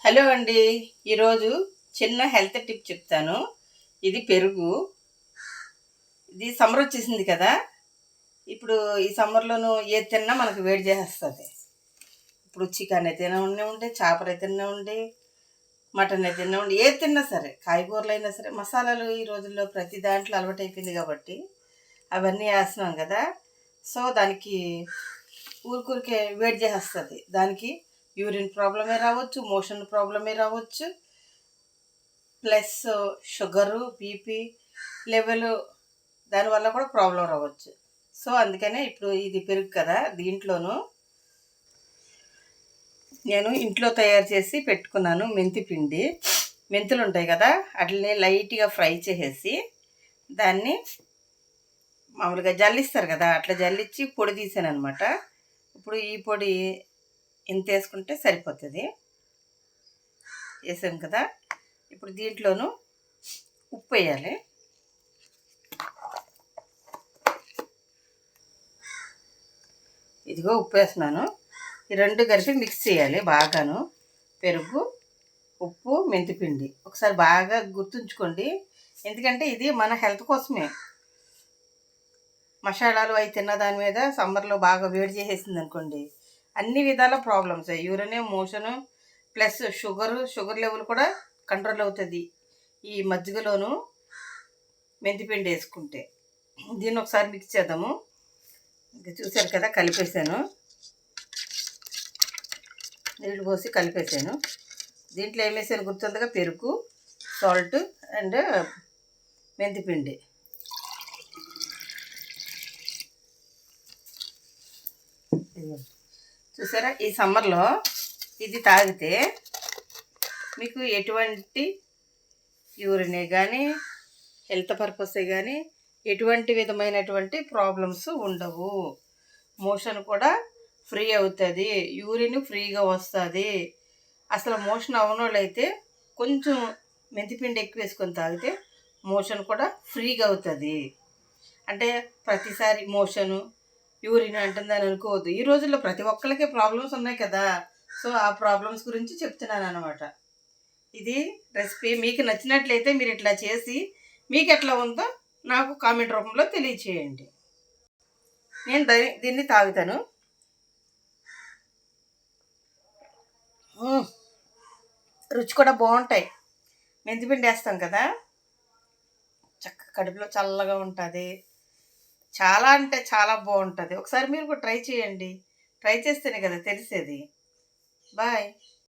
Hello అండి. ఈరోజు చిన్న హెల్త్ టిప్ చెప్తాను. ఇది పెరుగు. ఇది సమ్మర్ వచ్చేసింది కదా. ఇప్పుడు ఈ సమ్మర్లోనూ ఏది తిన్నా మనకు వేడి చేసేస్తుంది. ఇప్పుడు చికెన్ అయితే ఉండే, చేపలు అయితే ఉండే, మటన్ అయితే ఉండే, ఏది తిన్నా సరే, కాయగూరలు అయినా సరే, మసాలాలు ఈ రోజుల్లో ప్రతి దాంట్లో అలవాటు అయిపోయింది కాబట్టి అవన్నీ వేస్తున్నాం కదా. సో దానికి ఊరికే వేడి చేసేస్తుంది. దానికి యూరిన్ ప్రాబ్లమే రావచ్చు, మోషన్ ప్రాబ్లమే రావచ్చు, ప్లస్ షుగరు, బీపీ లెవెల్ దానివల్ల కూడా ప్రాబ్లం రావచ్చు. సో అందుకనే ఇప్పుడు ఇది పెరుగు కదా, దీంట్లోనూ నేను ఇంట్లో తయారు చేసి పెట్టుకున్నాను మెంతి పిండి. మెంతులు ఉంటాయి కదా, వాటిని లైట్గా ఫ్రై చేసేసి దాన్ని మామూలుగా జల్లిస్తారు కదా, అట్లా జల్లించి పొడి తీసాను అనమాట. ఇప్పుడు ఈ పొడి ఇంత వేసుకుంటే సరిపోతుంది. వేసాం కదా. ఇప్పుడు దీంట్లోనూ ఉప్పు వేయాలి. ఇదిగో ఉప్పు వేస్తున్నాను. ఈ రెండు కలిపి మిక్స్ చేయాలి బాగాను. పెరుగు, ఉప్పు, మెంతిపిండి ఒకసారి బాగా గుర్తుంచుకోండి. ఎందుకంటే ఇది మన హెల్త్ కోసమే. మసాలాలు అవి తిన్న దాని మీద సమ్మర్లో బాగా వేడి చేసేసింది అనుకోండి, అన్ని విధాల problems, urine, motion, plus sugar level కూడా కంట్రోల్ అవుతుంది ఈ మజ్జిగలోను మెంతిపిండి వేసుకుంటే. దీన్ని ఒకసారి మిక్స్ చేద్దాము. ఇంకా చూసారు కదా, కలిపేసాను. నీళ్ళు పోసి కలిపేసాను. దీంట్లో ఏం వేసాను గుర్తుందిగా, పెరుగు, సాల్ట్ అండ్ మెంతిపిండి. చూసారా, ఈ సమ్మర్లో ఇది తాగితే మీకు ఎటువంటి యూరినే కానీ, హెల్త్ పర్పసే కానీ ఎటువంటి విధమైనటువంటి ప్రాబ్లమ్స్ ఉండవు. మోషన్ కూడా ఫ్రీ అవుతుంది, యూరిన్ ఫ్రీగా వస్తుంది. అసలు మోషన్ అవనోళ్ళు అయితే కొంచెం మెంతిపిండి ఎక్కువ వేసుకొని తాగితే మోషన్ కూడా ఫ్రీగా అవుతుంది. అంటే ప్రతిసారి మోషను, యూరిన్ అంటుందని అనుకోవద్దు. ఈ రోజుల్లో ప్రతి ఒక్కరికి ప్రాబ్లమ్స్ ఉన్నాయి కదా. సో ఆ ప్రాబ్లమ్స్ గురించి చెప్తున్నాను అనమాట. ఇది రెసిపీ మీకు నచ్చినట్లయితే మీరు ఇట్లా చేసి మీకు ఎట్లా ఉందో నాకు కామెంట్ రూపంలో తెలియచేయండి. నేను దీన్ని తాగుతాను. రుచి కూడా బాగుంటాయి. మెంతిపిండి వేస్తాం కదా, చక్కగా కడుపులో చల్లగా ఉంటుంది. చాలా అంటే చాలా బాగుంటుంది. ఒకసారి మీరు కూడా ట్రై చేయండి. ట్రై చేస్తేనే కదా తెలిసేది. బాయ్.